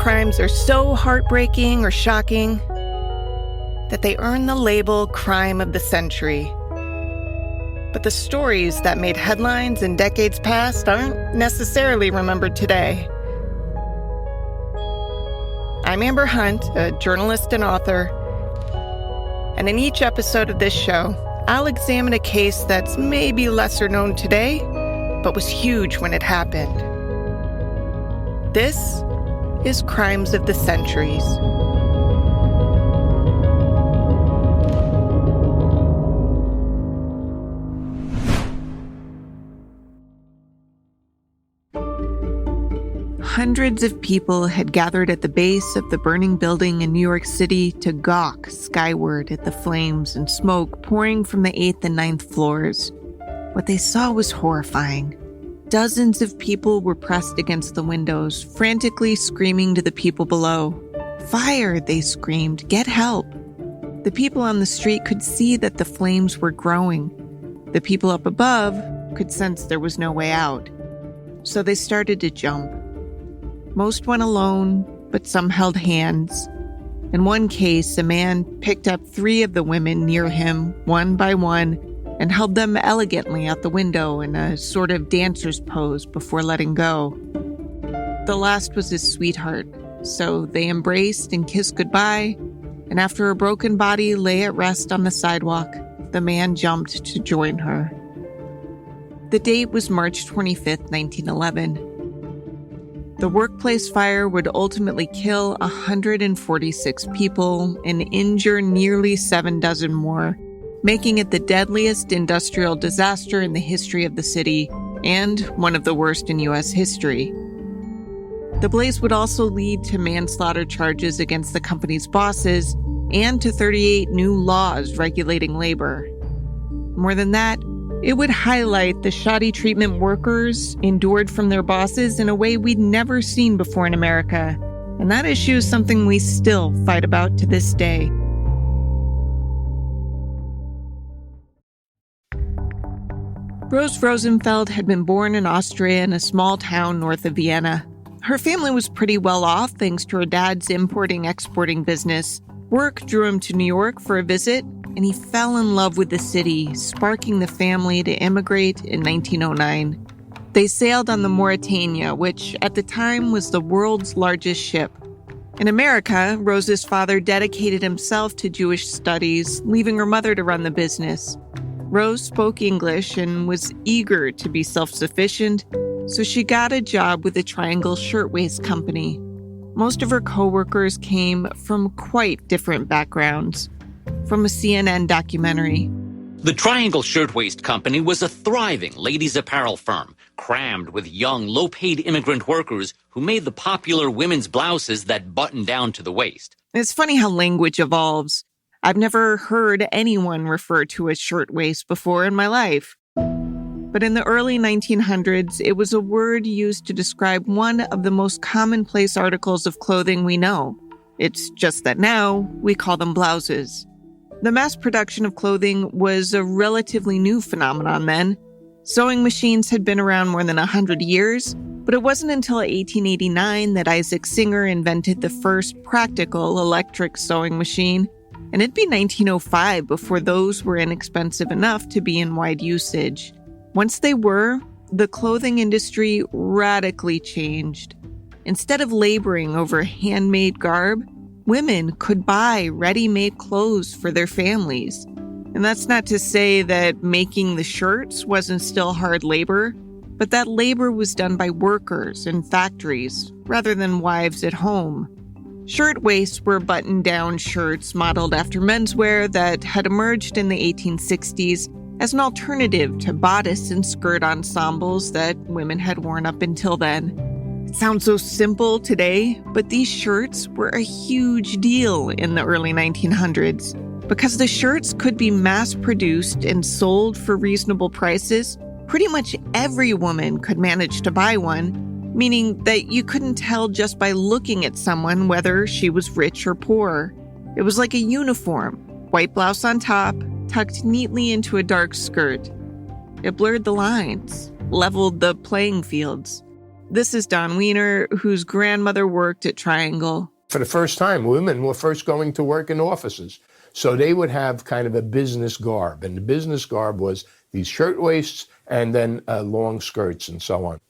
crimes are so heartbreaking or shocking that they earn the label crime of the century. But the stories that made headlines in decades past aren't necessarily remembered today. I'm Amber Hunt, a journalist and author, and in each episode of this show, I'll examine a case that's maybe lesser known today, but was huge when it happened. This is Crimes of the Centuries. Hundreds of people had gathered at the base of the burning building in New York City to gawk skyward at the flames and smoke pouring from the 8th and 9th floors. What they saw was horrifying. Dozens of people were pressed against the windows, frantically screaming to the people below. "Fire!" they screamed. "Get help!" The people on the street could see that the flames were growing. The people up above could sense there was no way out. So they started to jump. Most went alone, but some held hands. In one case, a man picked up 3 of the women near him, one by one, and held them elegantly out the window in a sort of dancer's pose before letting go. The last was his sweetheart, so they embraced and kissed goodbye, and after her broken body lay at rest on the sidewalk, the man jumped to join her. The date was March 25th, 1911. The workplace fire would ultimately kill 146 people and injure nearly 7 dozen more, making it the deadliest industrial disaster in the history of the city and one of the worst in U.S. history. The blaze would also lead to manslaughter charges against the company's bosses and to 38 new laws regulating labor. More than that, it would highlight the shoddy treatment workers endured from their bosses in a way we'd never seen before in America. And that issue is something we still fight about to this day. Rose Rosenfeld had been born in Austria in a small town north of Vienna. Her family was pretty well off thanks to her dad's importing-exporting business. Work drew him to New York for a visit, and he fell in love with the city, sparking the family to immigrate in 1909. They sailed on the Mauretania, which at the time was the world's largest ship. In America, Rose's father dedicated himself to Jewish studies, leaving her mother to run the business. Rose spoke English and was eager to be self-sufficient, so she got a job with the Triangle Shirtwaist Company. Most of her co-workers came from quite different backgrounds. From a CNN documentary. The Triangle Shirtwaist Company was a thriving ladies' apparel firm, crammed with young, low-paid immigrant workers who made the popular women's blouses that buttoned down to the waist. It's funny how language evolves. I've never heard anyone refer to a shirtwaist before in my life. But in the early 1900s, it was a word used to describe one of the most commonplace articles of clothing we know. It's just that now we call them blouses. The mass production of clothing was a relatively new phenomenon then. Sewing machines had been around more than 100 years, but it wasn't until 1889 that Isaac Singer invented the first practical electric sewing machine, and it'd be 1905 before those were inexpensive enough to be in wide usage. Once they were, the clothing industry radically changed. Instead of laboring over handmade garb, women could buy ready-made clothes for their families. And that's not to say that making the shirts wasn't still hard labor, but that labor was done by workers in factories rather than wives at home. Shirtwaists were button-down shirts modeled after menswear that had emerged in the 1860s as an alternative to bodice and skirt ensembles that women had worn up until then. It sounds so simple today, but these shirts were a huge deal in the early 1900s. Because the shirts could be mass-produced and sold for reasonable prices, pretty much every woman could manage to buy one, meaning that you couldn't tell just by looking at someone whether she was rich or poor. It was like a uniform, white blouse on top, tucked neatly into a dark skirt. It blurred the lines, leveled the playing fields. This is Don Wiener, whose grandmother worked at Triangle. For the first time, women were first going to work in offices. So they would have kind of a business garb. And the business garb was these shirtwaists and then long skirts and so on.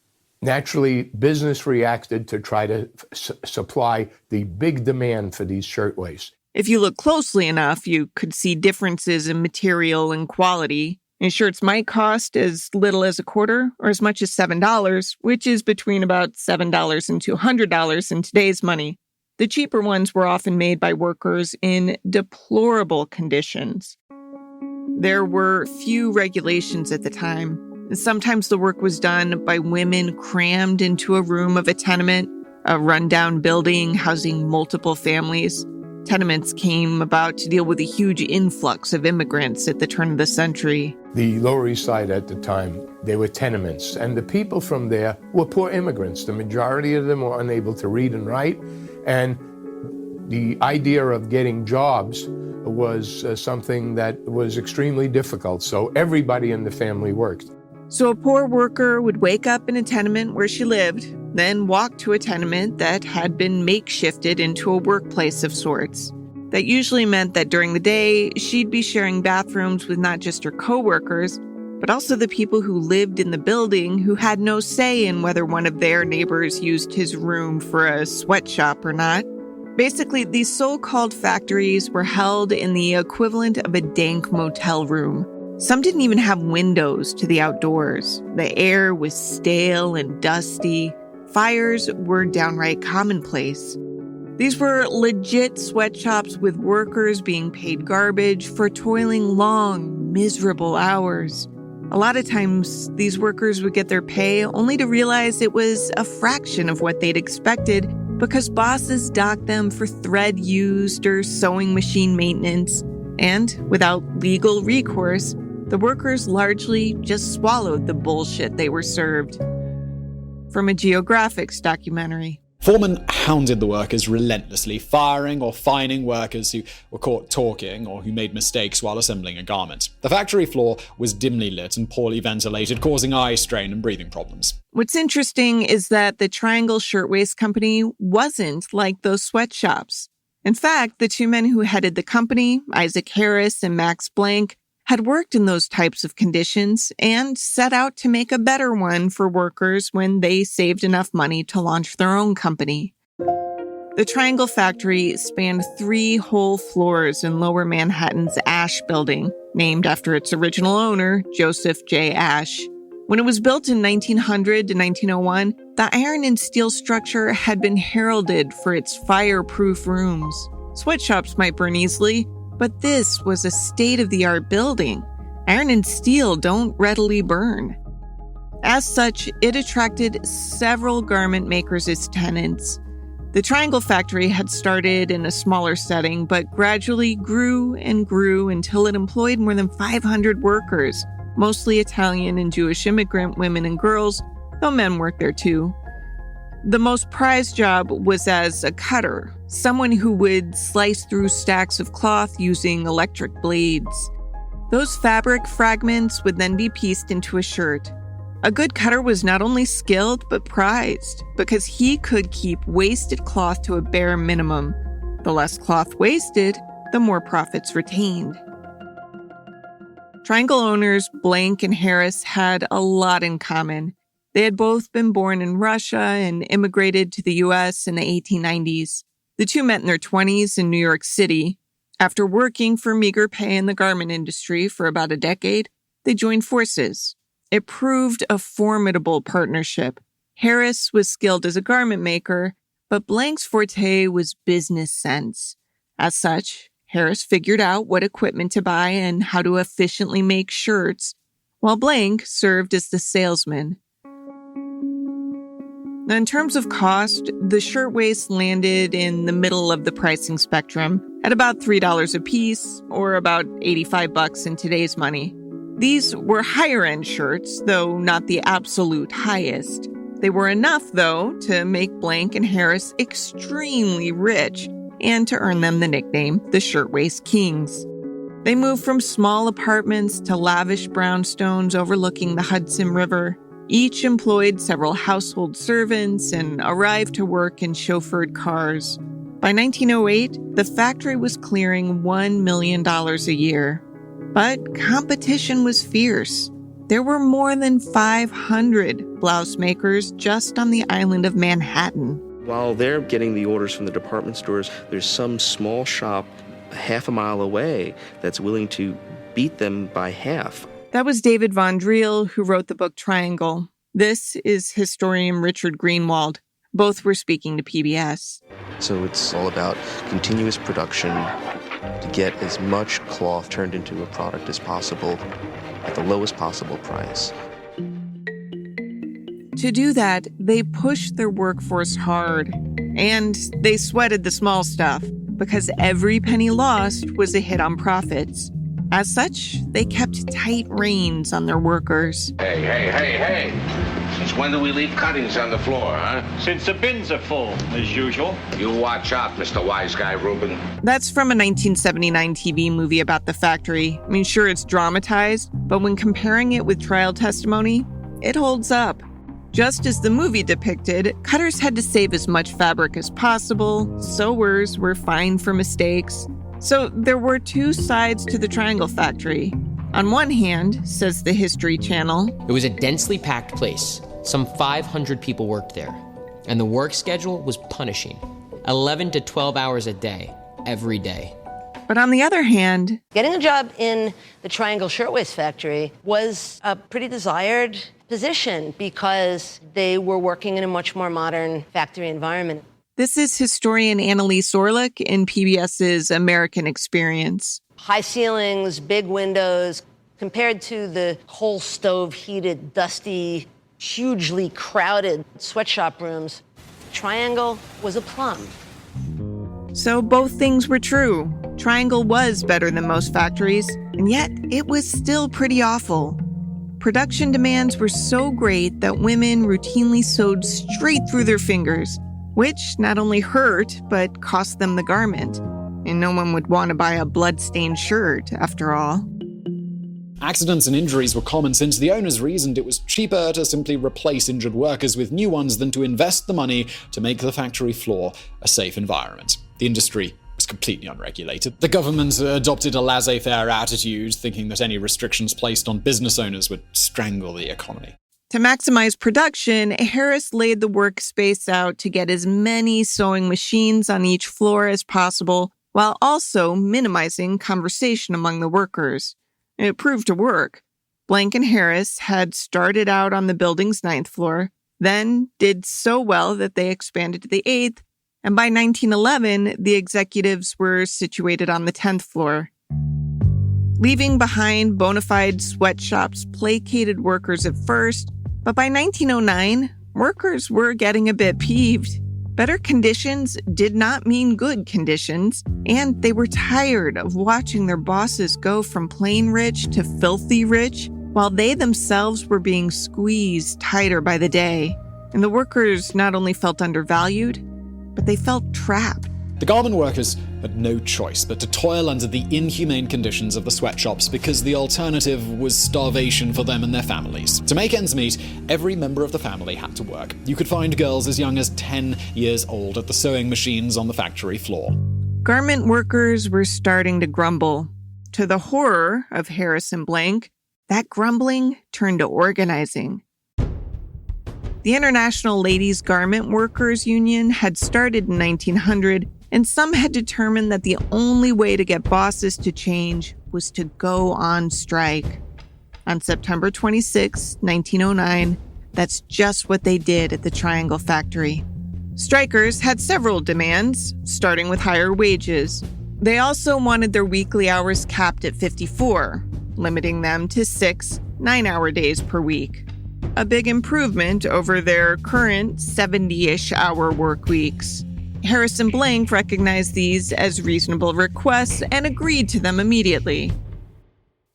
Naturally, business reacted to try to supply the big demand for these shirtwaists. If you look closely enough, you could see differences in material and quality. And shirts might cost as little as $0.25 or as much as $7, which is between about $7 and $200 in today's money. The cheaper ones were often made by workers in deplorable conditions. There were few regulations at the time. Sometimes the work was done by women crammed into a room of a tenement, a rundown building housing multiple families. Tenements came about to deal with a huge influx of immigrants at the turn of the century. The Lower East Side at the time, they were tenements, and the people from there were poor immigrants. The majority of them were unable to read and write, and the idea of getting jobs was something that was extremely difficult, so everybody in the family worked. So a poor worker would wake up in a tenement where she lived, then walk to a tenement that had been makeshifted into a workplace of sorts. That usually meant that during the day, she'd be sharing bathrooms with not just her coworkers, but also the people who lived in the building who had no say in whether one of their neighbors used his room for a sweatshop or not. Basically, these so-called factories were held in the equivalent of a dank motel room. Some didn't even have windows to the outdoors. The air was stale and dusty. Fires were downright commonplace. These were legit sweatshops with workers being paid garbage for toiling long, miserable hours. A lot of times, these workers would get their pay only to realize it was a fraction of what they'd expected because bosses docked them for thread used or sewing machine maintenance. And without legal recourse, the workers largely just swallowed the bullshit they were served. From a Geographics documentary. Foremen hounded the workers relentlessly, firing or fining workers who were caught talking or who made mistakes while assembling a garment. The factory floor was dimly lit and poorly ventilated, causing eye strain and breathing problems. What's interesting is that the Triangle Shirtwaist Company wasn't like those sweatshops. In fact, the two men who headed the company, Isaac Harris and Max Blank, had worked in those types of conditions and set out to make a better one for workers when they saved enough money to launch their own company. The Triangle factory spanned 3 whole floors in Lower Manhattan's Ash building, named after its original owner, Joseph J. Ash. When it was built in 1900 to 1901, the iron and steel structure had been heralded for its fireproof rooms. Sweatshops might burn easily, but this was a state-of-the-art building. Iron and steel don't readily burn. As such, it attracted several garment makers as tenants. The Triangle factory had started in a smaller setting, but gradually grew and grew until it employed more than 500 workers, mostly Italian and Jewish immigrant women and girls, though men worked there too. The most prized job was as a cutter, someone who would slice through stacks of cloth using electric blades. Those fabric fragments would then be pieced into a shirt. A good cutter was not only skilled, but prized, because he could keep wasted cloth to a bare minimum. The less cloth wasted, the more profits retained. Triangle owners Blank and Harris had a lot in common. They had both been born in Russia and immigrated to the U.S. in the 1890s. The two met in their 20s in New York City. After working for meager pay in the garment industry for about a decade, they joined forces. It proved a formidable partnership. Harris was skilled as a garment maker, but Blank's forte was business sense. As such, Harris figured out what equipment to buy and how to efficiently make shirts, while Blank served as the salesman. Now, in terms of cost, the shirtwaist landed in the middle of the pricing spectrum at about $3 a piece, or about $85 in today's money. These were higher-end shirts, though not the absolute highest. They were enough, though, to make Blank and Harris extremely rich and to earn them the nickname the Shirtwaist Kings. They moved from small apartments to lavish brownstones overlooking the Hudson River. Each employed several household servants and arrived to work in chauffeured cars. By 1908, the factory was clearing $1 million a year. But competition was fierce. There were more than 500 blouse makers just on the island of Manhattan. While they're getting the orders from the department stores, there's some small shop half a mile away that's willing to beat them by half. That was David Von Driel, who wrote the book Triangle. This is historian Richard Greenwald. Both were speaking to PBS. So it's all about continuous production to get as much cloth turned into a product as possible at the lowest possible price. To do that, they pushed their workforce hard. And they sweated the small stuff, because every penny lost was a hit on profits. As such, they kept tight reins on their workers. Hey. Since when do we leave cuttings on the floor, huh? Since the bins are full, as usual. You watch out, Mr. Wise Guy Rubin. That's from a 1979 TV movie about the factory. I mean, sure, it's dramatized, but when comparing it with trial testimony, it holds up. Just as the movie depicted, cutters had to save as much fabric as possible, sewers were fined for mistakes. So there were two sides to the Triangle Factory. On one hand, says the History Channel, it was a densely packed place. Some 500 people worked there. And the work schedule was punishing. 11 to 12 hours a day, every day. But on the other hand, getting a job in the Triangle Shirtwaist Factory was a pretty desired position because they were working in a much more modern factory environment. This is historian Annalise Orlick in PBS's American Experience. High ceilings, big windows, compared to the coal stove heated, dusty, hugely crowded sweatshop rooms. Triangle was a plum. So both things were true. Triangle was better than most factories, and yet it was still pretty awful. Production demands were so great that women routinely sewed straight through their fingers, which not only hurt, but cost them the garment. And no one would want to buy a blood-stained shirt, after all. Accidents and injuries were common since the owners reasoned it was cheaper to simply replace injured workers with new ones than to invest the money to make the factory floor a safe environment. The industry was completely unregulated. The government adopted a laissez-faire attitude, thinking that any restrictions placed on business owners would strangle the economy. To maximize production, Harris laid the workspace out to get as many sewing machines on each floor as possible, while also minimizing conversation among the workers. It proved to work. Blank and Harris had started out on the building's 9th floor, then did so well that they expanded to the 8th, and by 1911, the executives were situated on the 10th floor. Leaving behind bona fide sweatshops placated workers at first, but by 1909, workers were getting a bit peeved. Better conditions did not mean good conditions, and they were tired of watching their bosses go from plain rich to filthy rich, while they themselves were being squeezed tighter by the day. And the workers not only felt undervalued, but they felt trapped. The garment workers had no choice but to toil under the inhumane conditions of the sweatshops because the alternative was starvation for them and their families. To make ends meet, every member of the family had to work. You could find girls as young as 10 years old at the sewing machines on the factory floor. Garment workers were starting to grumble. To the horror of Harris and Blank, that grumbling turned to organizing. The International Ladies Garment Workers Union had started in 1900, and some had determined that the only way to get bosses to change was to go on strike. On September 26, 1909, that's just what they did at the Triangle Factory. Strikers had several demands, starting with higher wages. They also wanted their weekly hours capped at 54, limiting them to 6 9-hour days per week. A big improvement over their current 70-ish hour work weeks. Harris and Blank recognized these as reasonable requests and agreed to them immediately.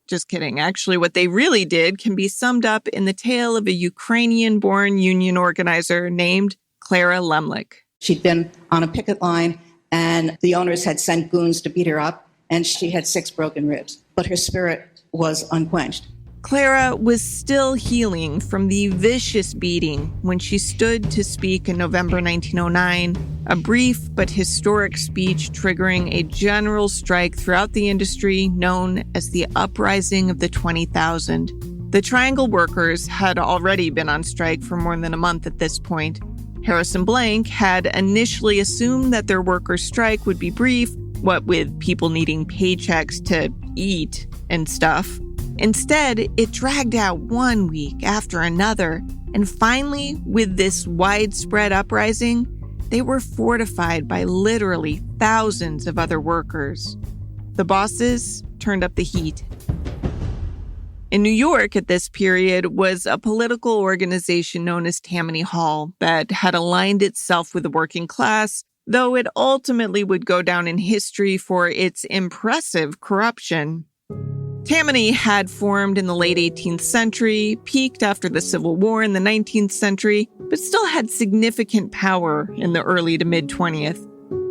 Just kidding. Actually, what they really did can be summed up in the tale of a Ukrainian-born union organizer named Clara Lemlich. She'd been on a picket line, and the owners had sent goons to beat her up, and she had 6 broken ribs. But her spirit was unquenched. Clara was still healing from the vicious beating when she stood to speak in November 1909, a brief but historic speech triggering a general strike throughout the industry known as the Uprising of the 20,000. The Triangle workers had already been on strike for more than a month at this point. Harrison Blank had initially assumed that their workers' strike would be brief, what with people needing paychecks to eat and stuff. Instead, it dragged out 1 week after another, and finally, with this widespread uprising, they were fortified by literally thousands of other workers. The bosses turned up the heat. In New York at this period was a political organization known as Tammany Hall that had aligned itself with the working class, though it ultimately would go down in history for its impressive corruption. Tammany had formed in the late 18th century, peaked after the Civil War in the 19th century, but still had significant power in the early to mid-20th.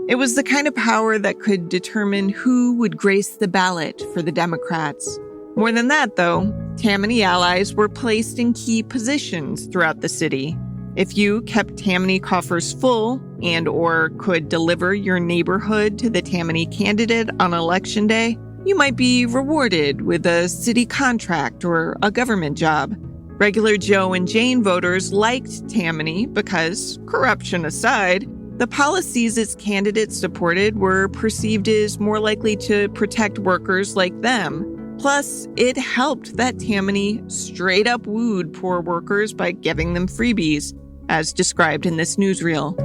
It was the kind of power that could determine who would grace the ballot for the Democrats. More than that, though, Tammany allies were placed in key positions throughout the city. If you kept Tammany coffers full and or could deliver your neighborhood to the Tammany candidate on Election Day, you might be rewarded with a city contract or a government job. Regular Joe and Jane voters liked Tammany because, corruption aside, the policies its candidates supported were perceived as more likely to protect workers like them. Plus, it helped that Tammany straight up wooed poor workers by giving them freebies, as described in this newsreel.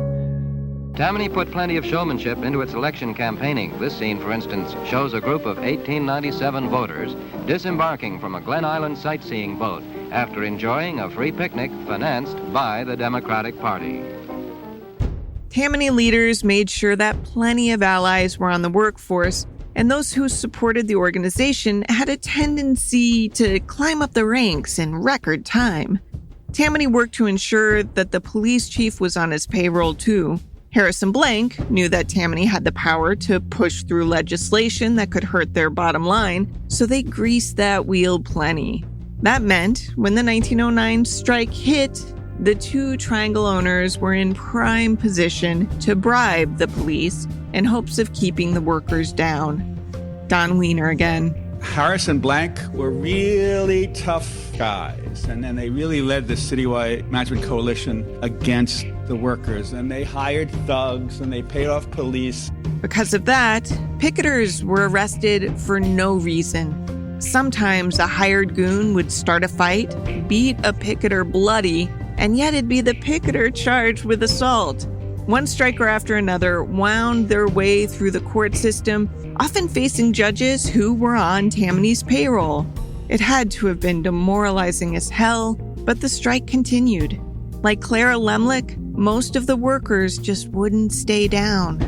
Tammany put plenty of showmanship into its election campaigning. This scene, for instance, shows a group of 1897 voters disembarking from a Glen Island sightseeing boat after enjoying a free picnic financed by the Democratic Party. Tammany leaders made sure that plenty of allies were on the workforce, and those who supported the organization had a tendency to climb up the ranks in record time. Tammany worked to ensure that the police chief was on his payroll too. Harrison Blank knew that Tammany had the power to push through legislation that could hurt their bottom line, so they greased that wheel plenty. That meant when the 1909 strike hit, the two Triangle owners were in prime position to bribe the police in hopes of keeping the workers down. Don Wiener again. Harris and Blank were really tough guys, and then they really led the citywide management coalition against the workers, and they hired thugs and they paid off police. Because of that, picketers were arrested for no reason. Sometimes a hired goon would start a fight, beat a picketer bloody, and yet it'd be the picketer charged with assault. One striker after another wound their way through the court system, often facing judges who were on Tammany's payroll. It had to have been demoralizing as hell, but the strike continued. Like Clara Lemlich, most of the workers just wouldn't stay down.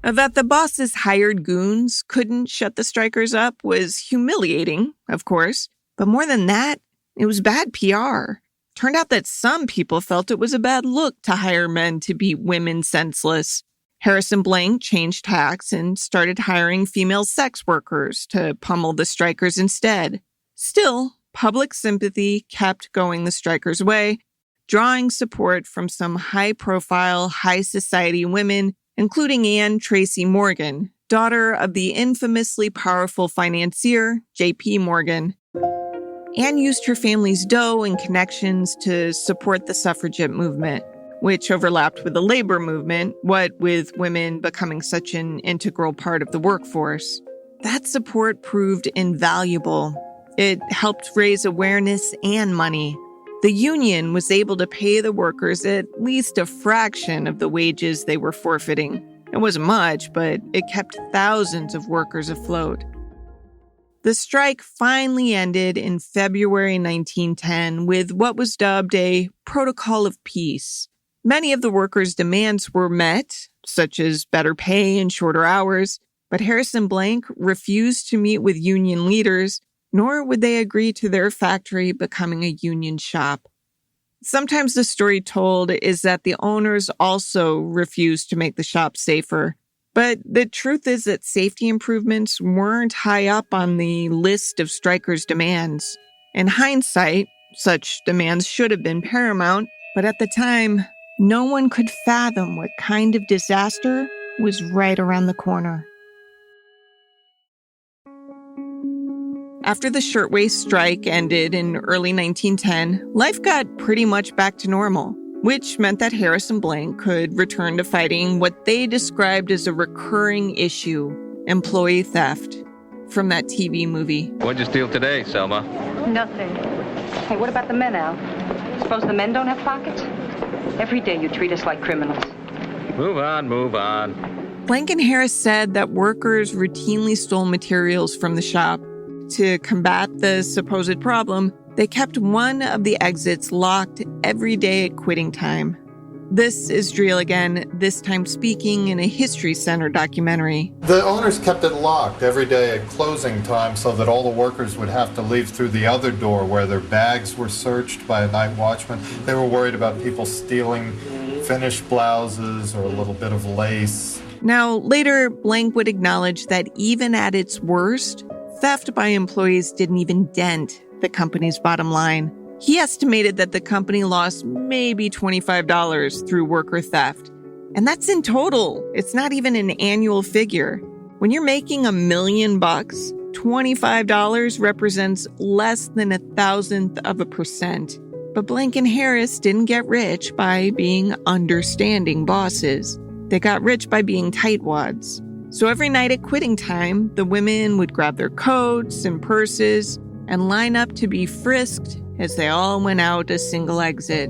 That the boss's hired goons couldn't shut the strikers up was humiliating, of course, but more than that, it was bad PR. Turned out that some people felt it was a bad look to hire men to beat women senseless. Harrison Blank changed tacks and started hiring female sex workers to pummel the strikers instead. Still, public sympathy kept going the strikers' way, drawing support from some high-profile, high-society women, including Anne Tracy Morgan, daughter of the infamously powerful financier J.P. Morgan. Anne used her family's dough and connections to support the suffragette movement, which overlapped with the labor movement, what with women becoming such an integral part of the workforce. That support proved invaluable. It helped raise awareness and money. The union was able to pay the workers at least a fraction of the wages they were forfeiting. It wasn't much, but it kept thousands of workers afloat. The strike finally ended in February 1910 with what was dubbed a protocol of peace. Many of the workers' demands were met, such as better pay and shorter hours, but Harrison Blank refused to meet with union leaders, nor would they agree to their factory becoming a union shop. Sometimes the story told is that the owners also refused to make the shop safer. But the truth is that safety improvements weren't high up on the list of strikers' demands. In hindsight, such demands should have been paramount, but at the time, no one could fathom what kind of disaster was right around the corner. After the shirtwaist strike ended in early 1910, life got pretty much back to normal, which meant that Harris and Blank could return to fighting what they described as a recurring issue, employee theft, from that TV movie. What'd you steal today, Selma? Nothing. Hey, what about the men, Al? Suppose the men don't have pockets? Every day you treat us like criminals. Move on. Blank and Harris said that workers routinely stole materials from the shop. To combat the supposed problem, they kept one of the exits locked every day at quitting time. This is Driel again, this time speaking in a History Center documentary. The owners kept it locked every day at closing time so that all the workers would have to leave through the other door where their bags were searched by a night watchman. They were worried about people stealing finished blouses or a little bit of lace. Now, later, Blank would acknowledge that even at its worst, theft by employees didn't even dent the company's bottom line. He estimated that the company lost maybe $25 through worker theft. And that's in total. It's not even an annual figure. When you're making $1 million, $25 represents less than 0.001%. But Blank and Harris didn't get rich by being understanding bosses. They got rich by being tightwads. So every night at quitting time, the women would grab their coats and purses and line up to be frisked as they all went out a single exit.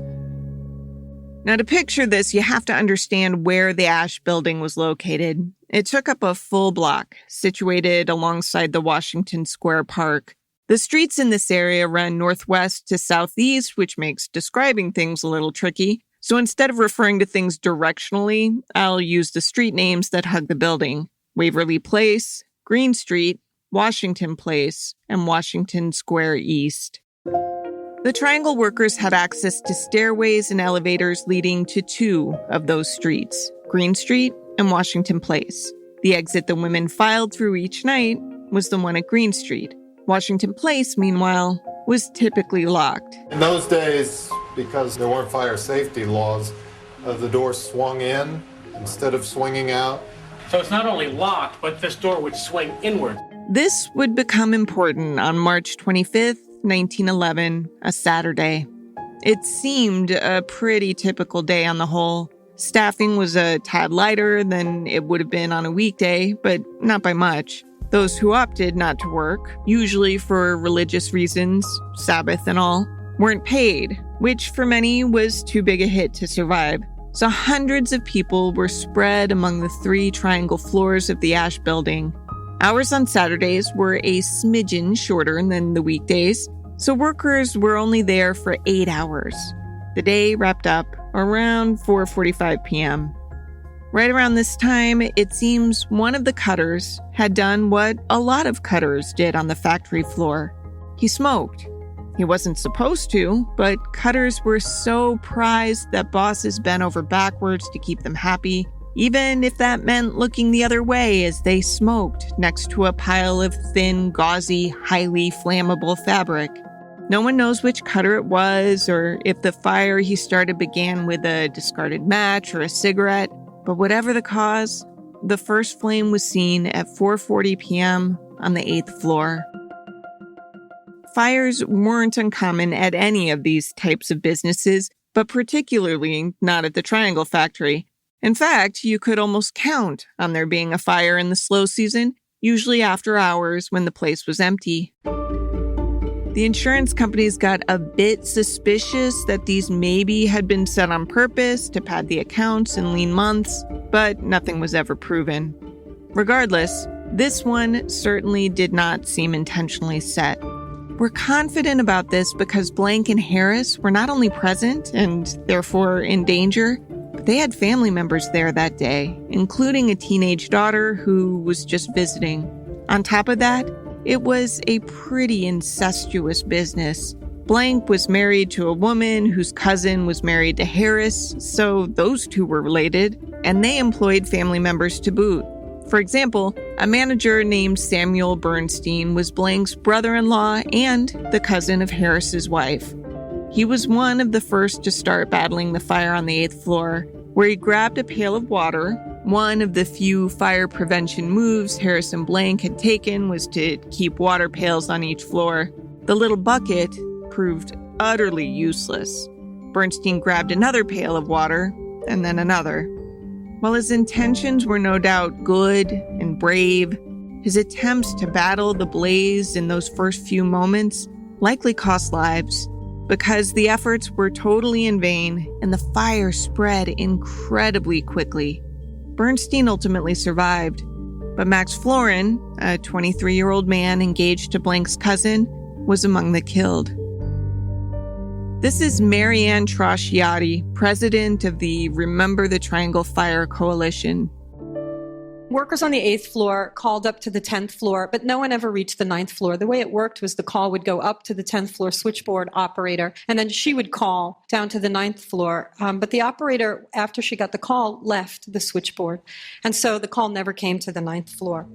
Now, to picture this, you have to understand where the Ash building was located. It took up a full block, situated alongside the Washington Square Park. The streets in this area run northwest to southeast, which makes describing things a little tricky. So instead of referring to things directionally, I'll use the street names that hug the building: Waverly Place, Green Street, Washington Place, and Washington Square East. The Triangle workers had access to stairways and elevators leading to two of those streets, Green Street and Washington Place. The exit the women filed through each night was the one at Green Street. Washington Place, meanwhile, was typically locked. In those days, because there weren't fire safety laws, the door swung in instead of swinging out. So it's not only locked, but this door would swing inward. This would become important on March 25th, 1911, a Saturday. It seemed a pretty typical day on the whole. Staffing was a tad lighter than it would have been on a weekday, but not by much. Those who opted not to work, usually for religious reasons, Sabbath and all, weren't paid, which for many was too big a hit to survive. So hundreds of people were spread among the 3 triangle floors of the Ash building. Hours on Saturdays were a smidgen shorter than the weekdays, so workers were only there for 8 hours. The day wrapped up around 4:45 p.m. Right around this time, it seems one of the cutters had done what a lot of cutters did on the factory floor. He smoked. He wasn't supposed to, but cutters were so prized that bosses bent over backwards to keep them happy, even if that meant looking the other way as they smoked next to a pile of thin, gauzy, highly flammable fabric. No one knows which cutter it was, or if the fire he started began with a discarded match or a cigarette, but whatever the cause, the first flame was seen at 4:40 p.m. on the 8th floor. Fires weren't uncommon at any of these types of businesses, but particularly not at the Triangle Factory. In fact, you could almost count on there being a fire in the slow season, usually after hours when the place was empty. The insurance companies got a bit suspicious that these maybe had been set on purpose to pad the accounts in lean months, but nothing was ever proven. Regardless, this one certainly did not seem intentionally set. We're confident about this because Blank and Harris were not only present and therefore in danger, but they had family members there that day, including a teenage daughter who was just visiting. On top of that, it was a pretty incestuous business. Blank was married to a woman whose cousin was married to Harris, so those two were related, and they employed family members to boot. For example, a manager named Samuel Bernstein was Blank's brother-in-law and the cousin of Harris's wife. He was one of the first to start battling the fire on the 8th floor, where he grabbed a pail of water. One of the few fire prevention moves Harris and Blank had taken was to keep water pails on each floor. The little bucket proved utterly useless. Bernstein grabbed another pail of water, and then another. While his intentions were no doubt good and brave, his attempts to battle the blaze in those first few moments likely cost lives, because the efforts were totally in vain and the fire spread incredibly quickly. Bernstein ultimately survived, but Max Florin, a 23-year-old man engaged to Blank's cousin, was among the killed. This is Marianne Trasciatti, president of the Remember the Triangle Fire Coalition. Workers on the 8th floor called up to the 10th floor, but no one ever reached the 9th floor. The way it worked was the call would go up to the 10th floor switchboard operator, and then she would call down to the 9th floor. But the operator, after she got the call, left the switchboard. And so the call never came to the 9th floor.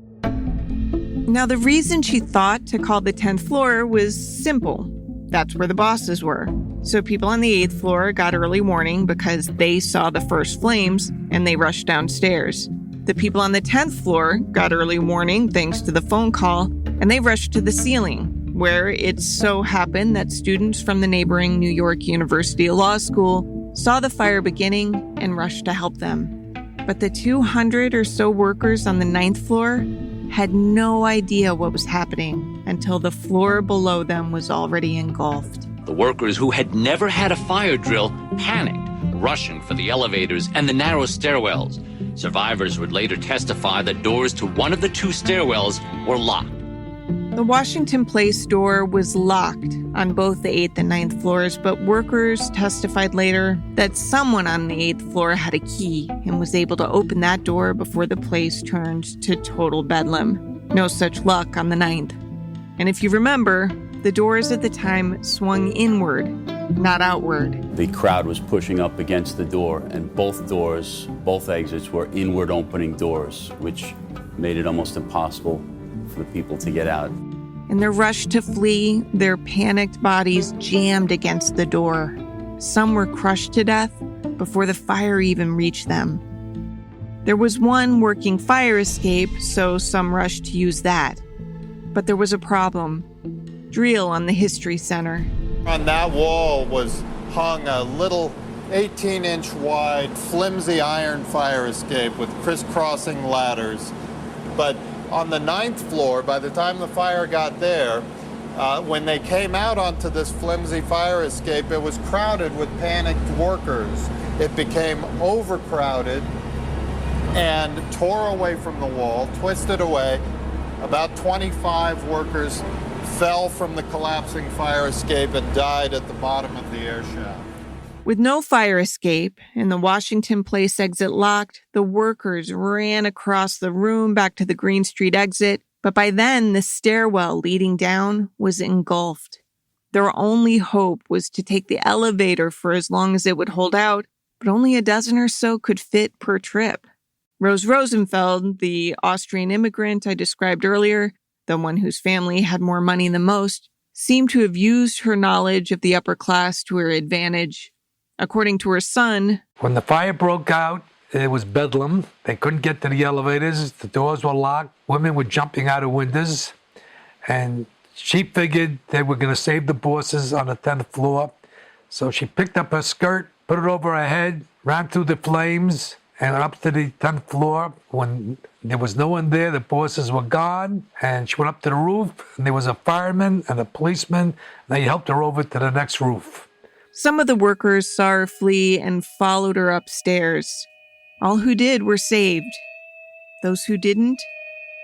Now, the reason she thought to call the 10th floor was simple. That's where the bosses were. So people on the 8th floor got early warning because they saw the first flames and they rushed downstairs. The people on the 10th floor got early warning thanks to the phone call, and they rushed to the ceiling, where it so happened that students from the neighboring New York University Law School saw the fire beginning and rushed to help them. But the 200 or so workers on the 9th floor had no idea what was happening until the floor below them was already engulfed. The workers who had never had a fire drill panicked, rushing for the elevators and the narrow stairwells. Survivors would later testify that doors to one of the two stairwells were locked. The Washington Place door was locked on both the 8th and 9th floors, but workers testified later that someone on the 8th floor had a key and was able to open that door before the place turned to total bedlam. No such luck on the 9th. And if you remember, the doors at the time swung inward, not outward. The crowd was pushing up against the door, and both doors, both exits were inward opening doors, which made it almost impossible for the people to get out. In their rush to flee, their panicked bodies jammed against the door. Some were crushed to death before the fire even reached them. There was one working fire escape, so some rushed to use that. But there was a problem. Drill on the History Center. On that wall was hung a little 18-inch wide, flimsy iron fire escape with crisscrossing ladders. But on the 9th floor, by the time the fire got there, when they came out onto this flimsy fire escape, it was crowded with panicked workers. It became overcrowded and tore away from the wall, twisted away. About 25 workers fell from the collapsing fire escape and died at the bottom of the air shaft. With no fire escape and the Washington Place exit locked, the workers ran across the room back to the Green Street exit, but by then the stairwell leading down was engulfed. Their only hope was to take the elevator for as long as it would hold out, but only a dozen or so could fit per trip. Rose Rosenfeld, the Austrian immigrant I described earlier, the one whose family had more money than most, seemed to have used her knowledge of the upper class to her advantage. According to her son, when the fire broke out, it was bedlam. They couldn't get to the elevators. The doors were locked. Women were jumping out of windows. And she figured they were going to save the bosses on the 10th floor. So she picked up her skirt, put it over her head, ran through the flames, and up to the 10th floor. When there was no one there, the bosses were gone, and she went up to the roof, and there was a fireman and a policeman, and they helped her over to the next roof. Some of the workers saw her flee and followed her upstairs. All who did were saved. Those who didn't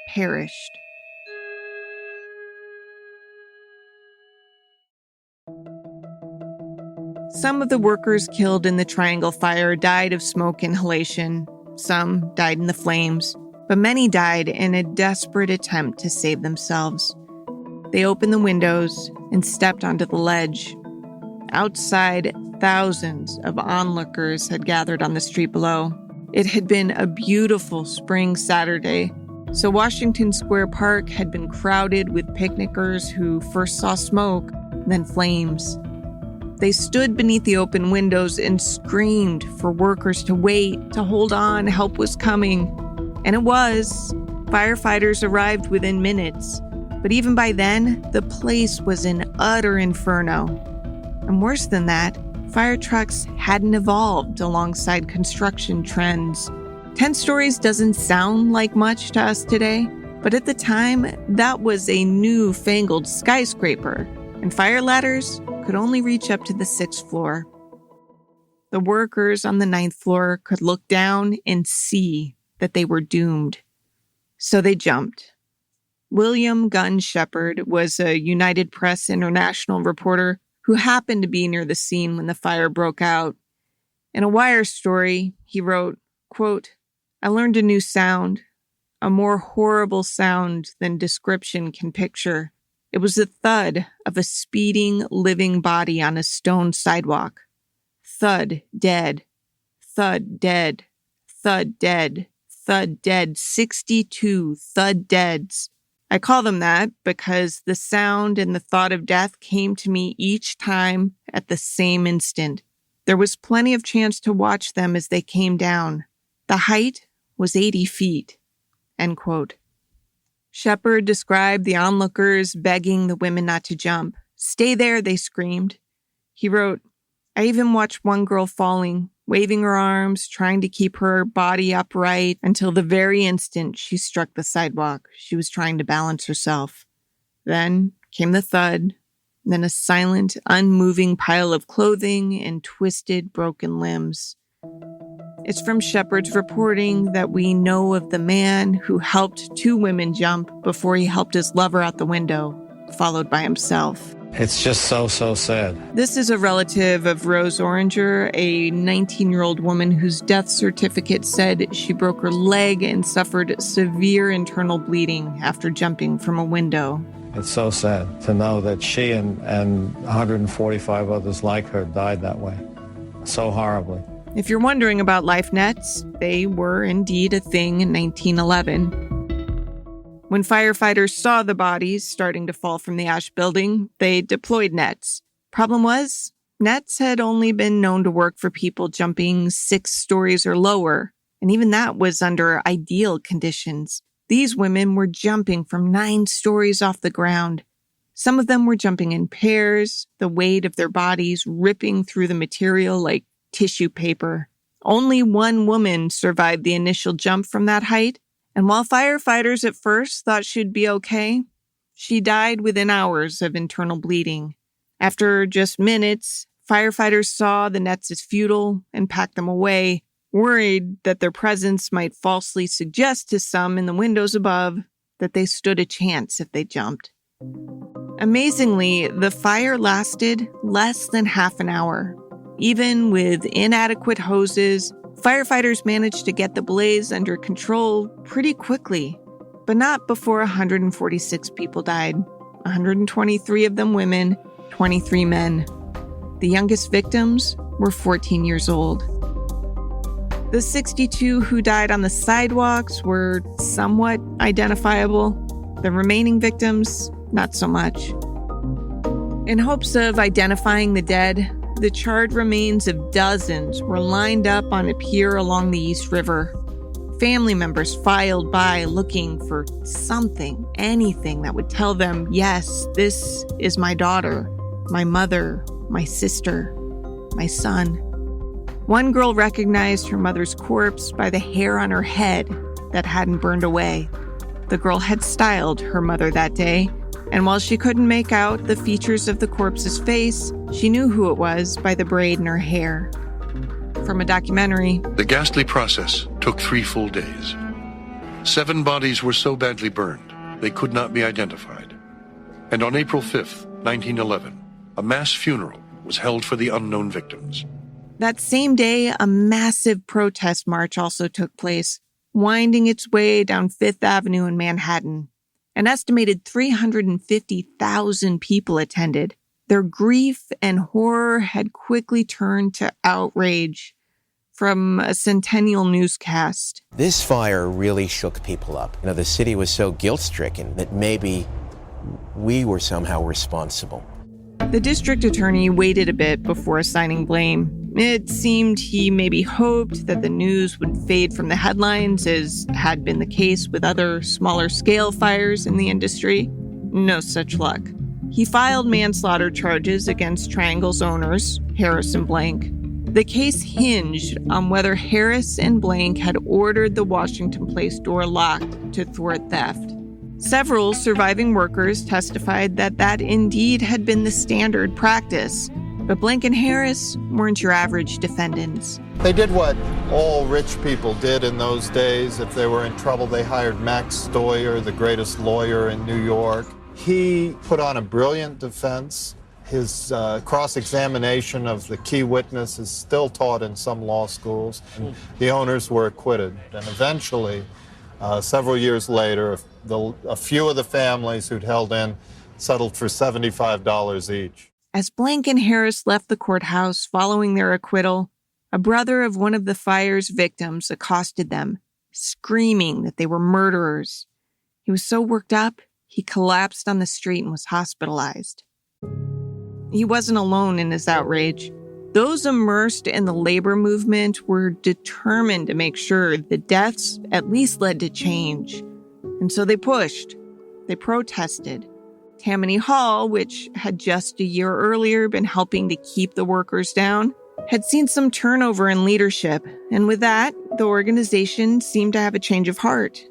perished. Some of the workers killed in the Triangle Fire died of smoke inhalation. Some died in the flames, but many died in a desperate attempt to save themselves. They opened the windows and stepped onto the ledge. Outside, thousands of onlookers had gathered on the street below. It had been a beautiful spring Saturday, So Washington Square Park had been crowded with picnickers who first saw smoke, then flames. They stood beneath the open windows and screamed for workers to wait, to hold on, help was coming. And it was. Firefighters arrived within minutes. But even by then, the place was an utter inferno. And worse than that, fire trucks hadn't evolved alongside construction trends. 10 stories doesn't sound like much to us today, but at the time, that was a newfangled skyscraper, and fire ladders could only reach up to the 6th floor. The workers on the 9th floor could look down and see that they were doomed. So they jumped. William Gunn Shepard was a United Press International reporter who happened to be near the scene when the fire broke out. In a Wire story, he wrote, quote, "I learned a new sound, a more horrible sound than description can picture. It was the thud of a speeding, living body on a stone sidewalk. Thud, dead. Thud, dead. Thud, dead. Thud, dead. 62 thud deads. I call them that because the sound and the thought of death came to me each time at the same instant. There was plenty of chance to watch them as they came down. The height was 80 feet." End quote. Shepard described the onlookers begging the women not to jump. "Stay there," they screamed. He wrote, "I even watched one girl falling, waving her arms, trying to keep her body upright until the very instant she struck the sidewalk. She was trying to balance herself. Then came the thud, then a silent, unmoving pile of clothing and twisted, broken limbs." It's from Shepard's reporting that we know of the man who helped 2 women jump before he helped his lover out the window, followed by himself. It's just so sad. This is a relative of Rose Oranger, a 19-year-old woman whose death certificate said she broke her leg and suffered severe internal bleeding after jumping from a window. It's so sad to know that she and 145 others like her died that way, so horribly. If you're wondering about life nets, they were indeed a thing in 1911. When firefighters saw the bodies starting to fall from the ash building, they deployed nets. Problem was, nets had only been known to work for people jumping 6 stories or lower, and even that was under ideal conditions. These women were jumping from 9 stories off the ground. Some of them were jumping in pairs, the weight of their bodies ripping through the material like tissue paper. Only one woman survived the initial jump from that height, and while firefighters at first thought she'd be okay, she died within hours of internal bleeding. After just minutes, firefighters saw the nets as futile and packed them away, worried that their presence might falsely suggest to some in the windows above that they stood a chance if they jumped. Amazingly, the fire lasted less than half an hour. Even with inadequate hoses, firefighters managed to get the blaze under control pretty quickly, but not before 146 people died, 123 of them women, 23 men. The youngest victims were 14 years old. The 62 who died on the sidewalks were somewhat identifiable. The remaining victims, not so much. In hopes of identifying the dead, the charred remains of dozens were lined up on a pier along the East River. Family members filed by looking for something, anything that would tell them, yes, this is my daughter, my mother, my sister, my son. One girl recognized her mother's corpse by the hair on her head that hadn't burned away. The girl had styled her mother that day, and while she couldn't make out the features of the corpse's face, she knew who it was by the braid in her hair. From a documentary, "The ghastly process took 3 full days. 7 bodies were so badly burned they could not be identified. And on April 5th, 1911, a mass funeral was held for the unknown victims." That same day, a massive protest march also took place, winding its way down Fifth Avenue in Manhattan. An estimated 350,000 people attended. Their grief and horror had quickly turned to outrage. from a Centennial newscast. This fire really shook people up. The city was so guilt-stricken that maybe we were somehow responsible. The district attorney waited a bit before assigning blame. It seemed he maybe hoped that the news would fade from the headlines, as had been the case with other smaller-scale fires in the industry. No such luck. He filed manslaughter charges against Triangle's owners, Harris and Blank. The case hinged on whether Harris and Blank had ordered the Washington Place door locked to thwart theft. Several surviving workers testified that that indeed had been the standard practice. But Blank and Harris weren't your average defendants. They did what all rich people did in those days. If they were in trouble, they hired Max Stoyer, the greatest lawyer in New York. He put on a brilliant defense. His cross-examination of the key witness is still taught in some law schools. And the owners were acquitted. And eventually, several years later, a few of the families who'd held in settled for $75 each. As Blank and Harris left the courthouse following their acquittal, a brother of one of the fire's victims accosted them, screaming that they were murderers. He was so worked up, he collapsed on the street and was hospitalized. He wasn't alone in his outrage. Those immersed in the labor movement were determined to make sure the deaths at least led to change. And so they pushed. They protested. Tammany Hall, which had just a year earlier been helping to keep the workers down, had seen some turnover in leadership. And with that, the organization seemed to have a change of heart.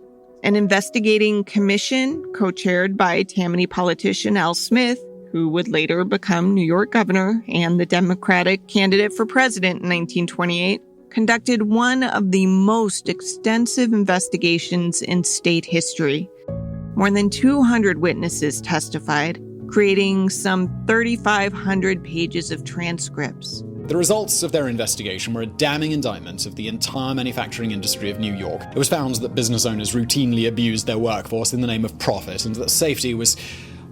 An investigating commission, co-chaired by Tammany politician Al Smith, who would later become New York governor and the Democratic candidate for president in 1928, conducted one of the most extensive investigations in state history. More than 200 witnesses testified, creating some 3,500 pages of transcripts. The results of their investigation were a damning indictment of the entire manufacturing industry of New York. It was found that business owners routinely abused their workforce in the name of profit, and that safety was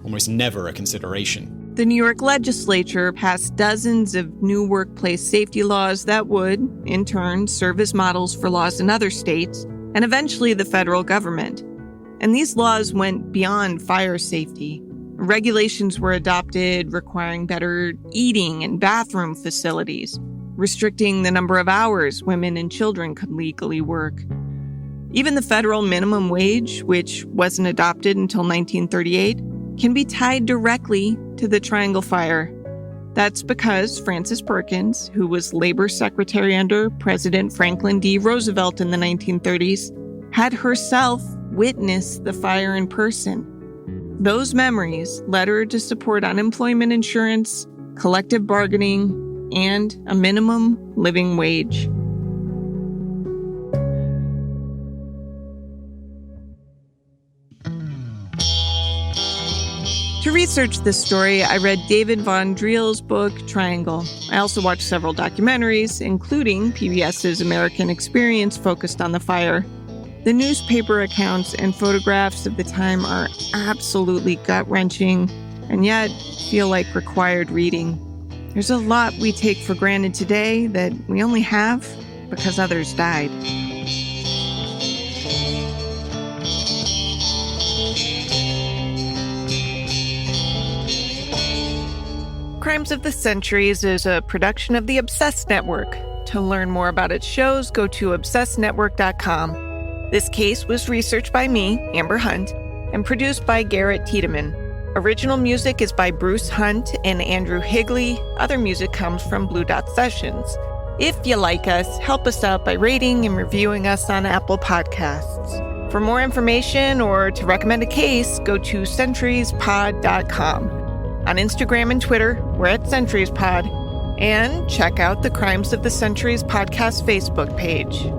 almost never a consideration. The New York legislature passed dozens of new workplace safety laws that would, in turn, serve as models for laws in other states, and eventually the federal government. And these laws went beyond fire safety. Regulations were adopted requiring better eating and bathroom facilities, restricting the number of hours women and children could legally work. Even the federal minimum wage, which wasn't adopted until 1938, can be tied directly to the Triangle Fire. That's because Frances Perkins, who was labor secretary under President Franklin D. Roosevelt in the 1930s, had herself witnessed the fire in person. Those memories led her to support unemployment insurance, collective bargaining, and a minimum living wage. To research this story, I read David Von Driel's book, Triangle. I also watched several documentaries, including PBS's American Experience focused on the fire. The newspaper accounts and photographs of the time are absolutely gut-wrenching, and yet feel like required reading. There's a lot we take for granted today that we only have because others died. Crimes of the Centuries is a production of the Obsessed Network. To learn more about its shows, go to obsessednetwork.com. This case was researched by me, Amber Hunt, and produced by Garrett Tiedemann. Original music is by Bruce Hunt and Andrew Higley. Other music comes from Blue Dot Sessions. If you like us, help us out by rating and reviewing us on Apple Podcasts. For more information or to recommend a case, go to centuriespod.com. On Instagram and Twitter, we're at CenturiesPod. And check out the Crimes of the Centuries podcast Facebook page.